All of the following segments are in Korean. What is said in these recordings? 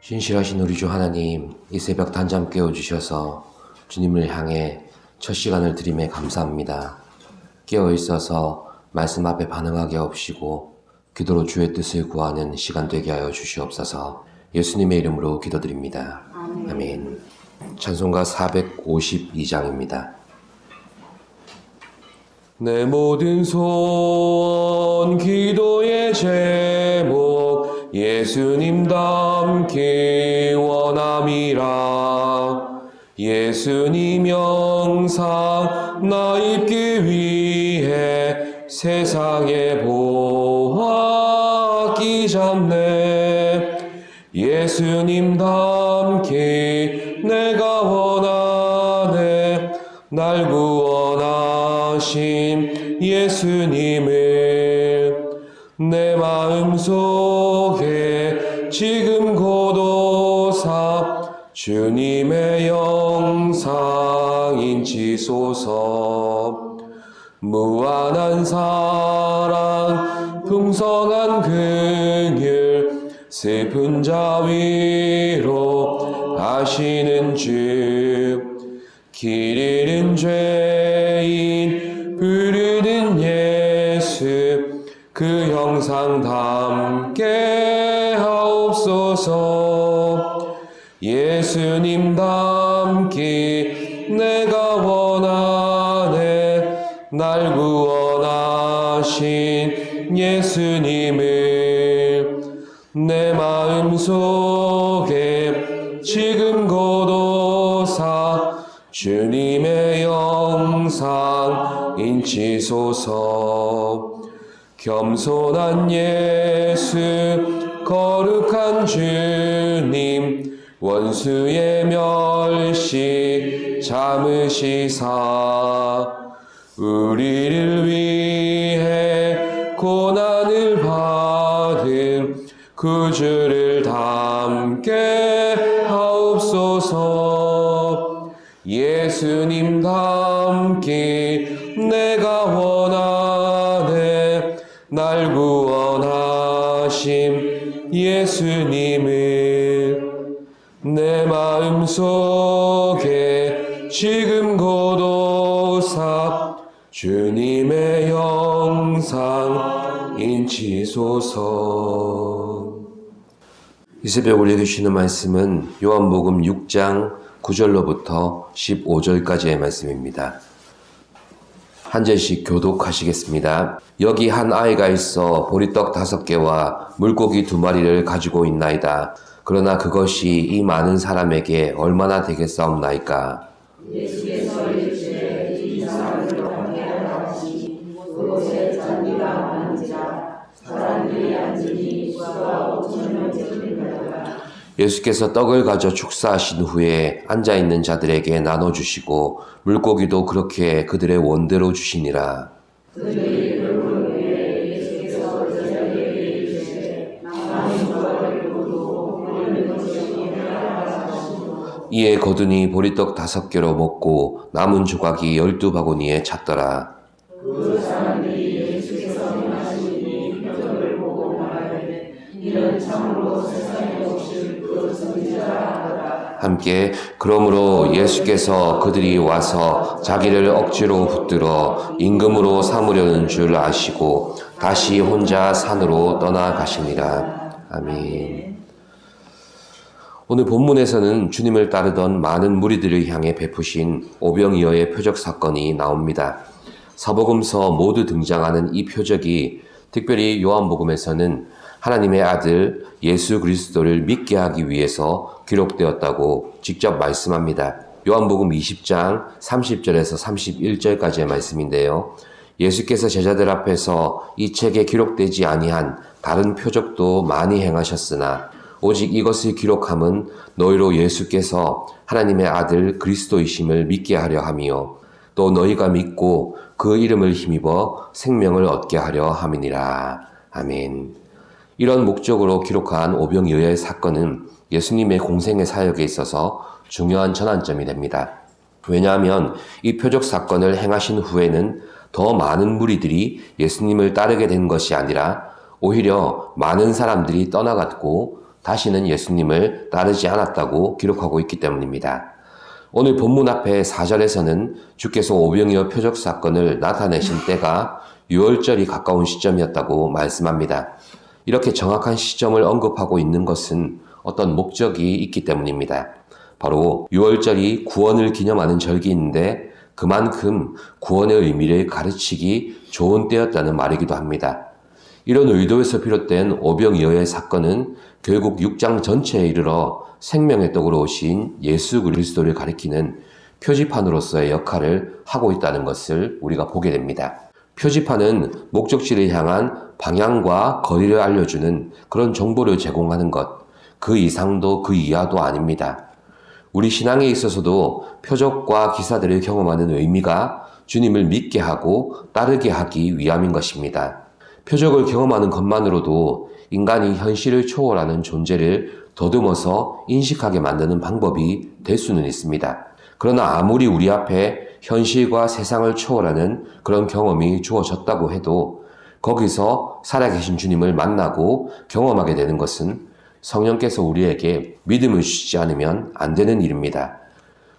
신실하신 우리 주 하나님, 이 새벽 단잠 깨워주셔서 주님을 향해 첫 시간을 드림에 감사합니다. 깨어있어서 말씀 앞에 반응하게 없이고 기도로 주의 뜻을 구하는 시간 되게 하여 주시옵소서. 예수님의 이름으로 기도드립니다. 아멘. 찬송가 452장입니다. 내 모든 소원 기도의 제목 예수님 닮기 원함이라. 예수님 영상 나 입기 위해 세상에 보았기 잡네. 예수님 닮기 내가 원하네. 날 구원하신 예수님을 내 마음속에 지금 고도사 주님의 영상 인치소서. 무한한 사랑 풍성한 긍휼 슬픈 자 위로 하시는 주. 길 잃은 죄인 부르는 예수 그 형상 닮게 하옵소서. 예수님 닮기 내가 원하네. 날 구원하신 예수님을 내 마음속에 지금 고도사 주님의 영상 인치소서. 겸손한 예수 거룩한 주님 원수의 멸시 참으시사 우리를 위해 고난을 받은 구주를 닮게 하옵소서. 예수님 닮기 내가 원하네. 날 구원하심 예수님을 내 마음속에 지금 고도사 주님의 영상 인치소서. 이 새벽 올려주시는 말씀은 요한복음 6장 9절로부터 15절까지의 말씀입니다. 한 절씩 교독하시겠습니다. 여기 한 아이가 있어 보리떡 5개와 물고기 2마리를 가지고 있나이다. 그러나 그것이 이 많은 사람에게 얼마나 되겠사옵나이까. 예수께서 이르시되 이 사람을 함께 하시니 그곳에 잔디가 많은지라 사람들이 앉으니 수가 5,000명쯤이더라. 예수께서 떡을 가져 축사하신 후에 앉아있는 자들에게 나눠주시고 물고기도 그렇게 그들의 원대로 주시니라. 그들이 그를 위해 예수께서 저녁에 이르시되 나는 저를 이루고 보이는 것이 없느니라 하시고 이에 거두니 보리떡 5개로 먹고 남은 조각이 12바구니에 찼더라. 그 사람들이 예수께서 행하시니 표적을 보고 말하되 이는 참으로 세상에 오실 그 선지자라 하더라. 함께 그러므로 예수께서 그들이 와서 자기를 억지로 붙들어 임금으로 삼으려는 줄 아시고 다시 혼자 산으로 떠나가시니라. 아멘. 오늘 본문에서는 주님을 따르던 많은 무리들을 향해 베푸신 오병이어의 표적 사건이 나옵니다. 사복음서 모두 등장하는 이 표적이 특별히 요한복음에서는 하나님의 아들 예수 그리스도를 믿게 하기 위해서 기록되었다고 직접 말씀합니다. 요한복음 20장 30절에서 31절까지의 말씀인데요. 예수께서 제자들 앞에서 이 책에 기록되지 아니한 다른 표적도 많이 행하셨으나 오직 이것을 기록함은 너희로 예수께서 하나님의 아들 그리스도이심을 믿게 하려 함이요 또 너희가 믿고 그 이름을 힘입어 생명을 얻게 하려 함이니라. 아멘. 이런 목적으로 기록한 오병이어의 사건은 예수님의 공생의 사역에 있어서 중요한 전환점이 됩니다. 왜냐하면 이 표적 사건을 행하신 후에는 더 많은 무리들이 예수님을 따르게 된 것이 아니라 오히려 많은 사람들이 떠나갔고 다시는 예수님을 따르지 않았다고 기록하고 있기 때문입니다. 오늘 본문 앞에 4절에서는 주께서 오병이어 표적 사건을 나타내신 때가 유월절이 가까운 시점이었다고 말씀합니다. 이렇게 정확한 시점을 언급하고 있는 것은 어떤 목적이 있기 때문입니다. 바로 유월절이 구원을 기념하는 절기인데 그만큼 구원의 의미를 가르치기 좋은 때였다는 말이기도 합니다. 이런 의도에서 비롯된 오병이어의 사건은 결국 6장 전체에 이르러 생명의 떡으로 오신 예수 그리스도를 가리키는 표지판으로서의 역할을 하고 있다는 것을 우리가 보게 됩니다. 표지판은 목적지를 향한 방향과 거리를 알려주는 그런 정보를 제공하는 것, 그 이상도 그 이하도 아닙니다. 우리 신앙에 있어서도 표적과 기사들을 경험하는 의미가 주님을 믿게 하고 따르게 하기 위함인 것입니다. 표적을 경험하는 것만으로도 인간이 현실을 초월하는 존재를 더듬어서 인식하게 만드는 방법이 될 수는 있습니다. 그러나 아무리 우리 앞에 현실과 세상을 초월하는 그런 경험이 주어졌다고 해도 거기서 살아계신 주님을 만나고 경험하게 되는 것은 성령께서 우리에게 믿음을 주시지 않으면 안 되는 일입니다.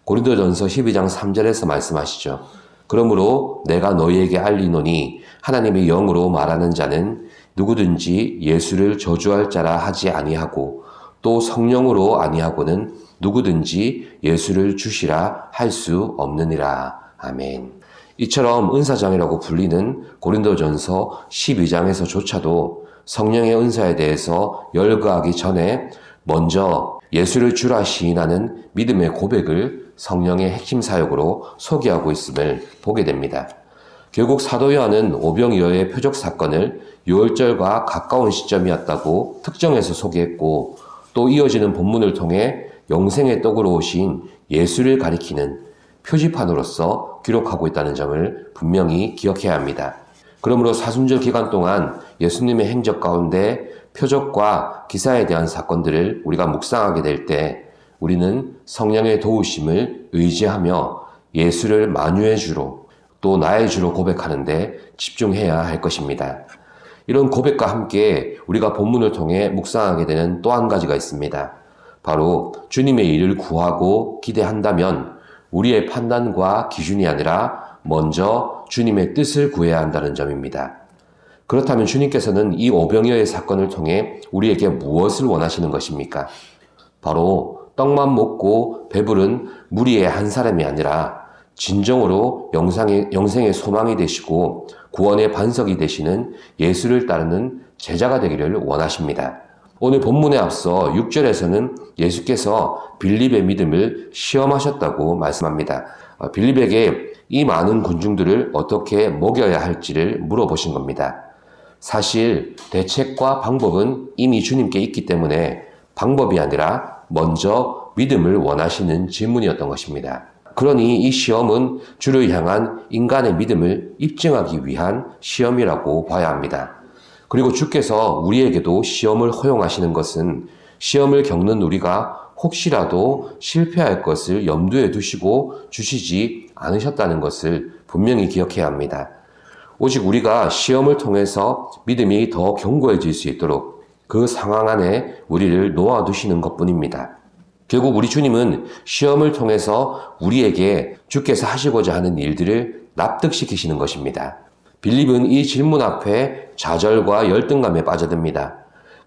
고린도전서 12장 3절에서 말씀하시죠. 그러므로 내가 너희에게 알리노니 하나님의 영으로 말하는 자는 누구든지 예수를 저주할 자라 하지 아니하고 또 성령으로 아니하고는 누구든지 예수를 주시라 할 수 없느니라. 아멘. 이처럼 은사장이라고 불리는 고린도전서 12장에서조차도 성령의 은사에 대해서 열거하기 전에 먼저 예수를 주라 시인하는 믿음의 고백을 성령의 핵심 사역으로 소개하고 있음을 보게 됩니다. 결국 사도 요한은 오병이어의 표적 사건을 유월절과 가까운 시점이었다고 특정해서 소개했고 또 이어지는 본문을 통해 영생의 떡으로 오신 예수를 가리키는 표지판으로서 기록하고 있다는 점을 분명히 기억해야 합니다. 그러므로 사순절 기간 동안 예수님의 행적 가운데 표적과 기사에 대한 사건들을 우리가 묵상하게 될 때 우리는 성령의 도우심을 의지하며 예수를 만유의 주로 또 나의 주로 고백하는데 집중해야 할 것입니다. 이런 고백과 함께 우리가 본문을 통해 묵상하게 되는 또 한 가지가 있습니다. 바로 주님의 일을 구하고 기대한다면 우리의 판단과 기준이 아니라 먼저 주님의 뜻을 구해야 한다는 점입니다. 그렇다면 주님께서는 이 오병이어의 사건을 통해 우리에게 무엇을 원하시는 것입니까? 바로 떡만 먹고 배부른 무리의 한 사람이 아니라 진정으로 영생의 소망이 되시고 구원의 반석이 되시는 예수를 따르는 제자가 되기를 원하십니다. 오늘 본문에 앞서 6절에서는 예수께서 빌립의 믿음을 시험하셨다고 말씀합니다. 빌립에게 이 많은 군중들을 어떻게 먹여야 할지를 물어보신 겁니다. 사실 대책과 방법은 이미 주님께 있기 때문에 방법이 아니라 먼저 믿음을 원하시는 질문이었던 것입니다. 그러니 이 시험은 주를 향한 인간의 믿음을 입증하기 위한 시험이라고 봐야 합니다. 그리고 주께서 우리에게도 시험을 허용하시는 것은 시험을 겪는 우리가 혹시라도 실패할 것을 염두에 두시고 주시지 않으셨다는 것을 분명히 기억해야 합니다. 오직 우리가 시험을 통해서 믿음이 더 견고해질 수 있도록 그 상황 안에 우리를 놓아두시는 것뿐입니다. 결국 우리 주님은 시험을 통해서 우리에게 주께서 하시고자 하는 일들을 납득시키시는 것입니다. 빌립은 이 질문 앞에 좌절과 열등감에 빠져듭니다.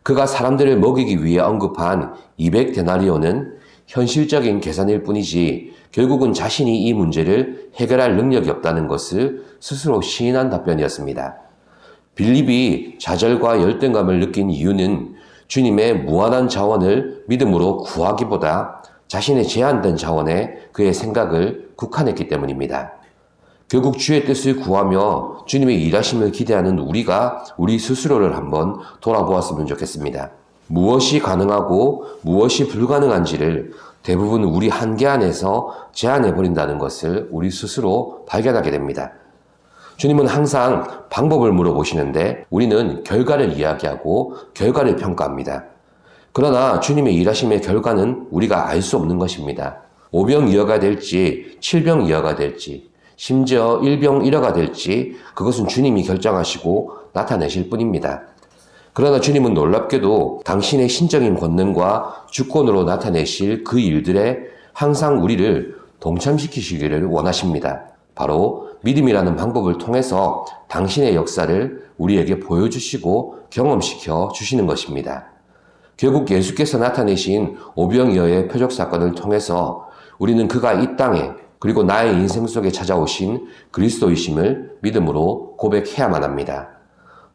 그가 사람들을 먹이기 위해 언급한 200데나리온은 현실적인 계산일 뿐이지 결국은 자신이 이 문제를 해결할 능력이 없다는 것을 스스로 시인한 답변이었습니다. 빌립이 좌절과 열등감을 느낀 이유는 주님의 무한한 자원을 믿음으로 구하기보다 자신의 제한된 자원에 그의 생각을 국한했기 때문입니다. 결국 주의 뜻을 구하며 주님의 일하심을 기대하는 우리가 우리 스스로를 한번 돌아보았으면 좋겠습니다. 무엇이 가능하고 무엇이 불가능한지를 대부분 우리 한계 안에서 제한해버린다는 것을 우리 스스로 발견하게 됩니다. 주님은 항상 방법을 물어보시는데 우리는 결과를 이야기하고 결과를 평가합니다. 그러나 주님의 일하심의 결과는 우리가 알 수 없는 것입니다. 5병2어가 될지 7병2어가 될지 심지어 1병1어가 될지 그것은 주님이 결정하시고 나타내실 뿐입니다. 그러나 주님은 놀랍게도 당신의 신적인 권능과 주권으로 나타내실 그 일들에 항상 우리를 동참시키시기를 원하십니다. 바로 믿음이라는 방법을 통해서 당신의 역사를 우리에게 보여주시고 경험시켜 주시는 것입니다. 결국 예수께서 나타내신 오병이어의 표적 사건을 통해서 우리는 그가 이 땅에 그리고 나의 인생 속에 찾아오신 그리스도이심을 믿음으로 고백해야만 합니다.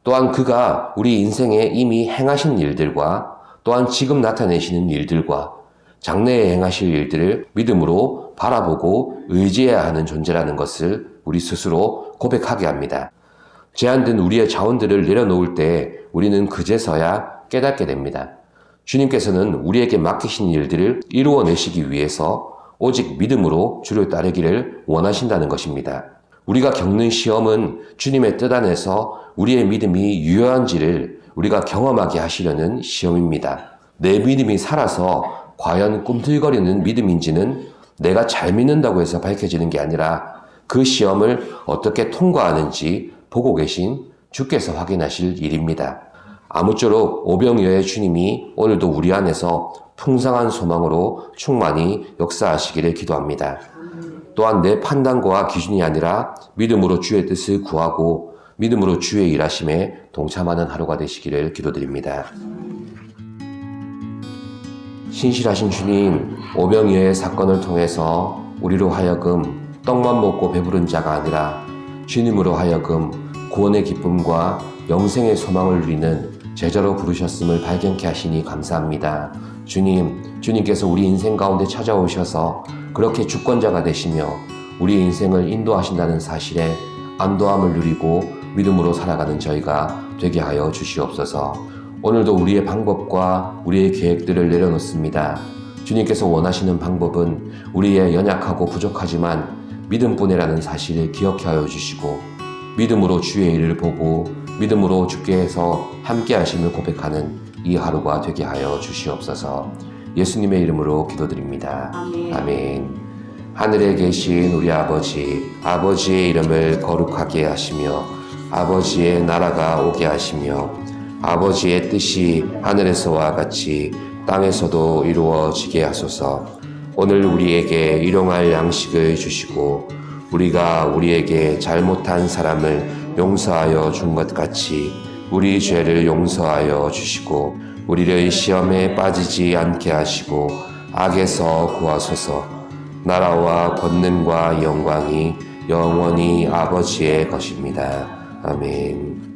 또한 그가 우리 인생에 이미 행하신 일들과 또한 지금 나타내시는 일들과 장래에 행하실 일들을 믿음으로 바라보고 의지해야 하는 존재라는 것을 우리 스스로 고백하게 합니다. 제한된 우리의 자원들을 내려놓을 때 우리는 그제서야 깨닫게 됩니다. 주님께서는 우리에게 맡기신 일들을 이루어내시기 위해서 오직 믿음으로 주를 따르기를 원하신다는 것입니다. 우리가 겪는 시험은 주님의 뜻 안에서 우리의 믿음이 유효한지를 우리가 경험하게 하시려는 시험입니다. 내 믿음이 살아서 과연 꿈틀거리는 믿음인지는 내가 잘 믿는다고 해서 밝혀지는 게 아니라 그 시험을 어떻게 통과하는지 보고 계신 주께서 확인하실 일입니다. 아무쪼록 오병이어의 주님이 오늘도 우리 안에서 풍성한 소망으로 충만히 역사하시기를 기도합니다. 또한 내 판단과 기준이 아니라 믿음으로 주의 뜻을 구하고 믿음으로 주의 일하심에 동참하는 하루가 되시기를 기도드립니다. 신실하신 주님, 오병이어의 사건을 통해서 우리로 하여금 떡만 먹고 배부른 자가 아니라 주님으로 하여금 구원의 기쁨과 영생의 소망을 누리는 제자로 부르셨음을 발견케 하시니 감사합니다. 주님께서 우리 인생 가운데 찾아오셔서 그렇게 주권자가 되시며 우리 인생을 인도하신다는 사실에 안도함을 누리고 믿음으로 살아가는 저희가 되게 하여 주시옵소서. 오늘도 우리의 방법과 우리의 계획들을 내려놓습니다. 주님께서 원하시는 방법은 우리의 연약하고 부족하지만 믿음뿐이라는 사실을 기억해 하여 주시고 믿음으로 주의 일을 보고 믿음으로 주께서 함께 하심을 고백하는 이 하루가 되게 하여 주시옵소서. 예수님의 이름으로 기도드립니다. 아멘. 하늘에 계신 우리 아버지의 이름을 거룩하게 하시며 아버지의 나라가 오게 하시며 아버지의 뜻이 하늘에서와 같이 땅에서도 이루어지게 하소서. 오늘 우리에게 일용할 양식을 주시고 우리가 우리에게 잘못한 사람을 용서하여 준 것 같이 우리 죄를 용서하여 주시고 우리를 시험에 빠지지 않게 하시고 악에서 구하소서. 나라와 권능과 영광이 영원히 아버지의 것입니다. 아멘.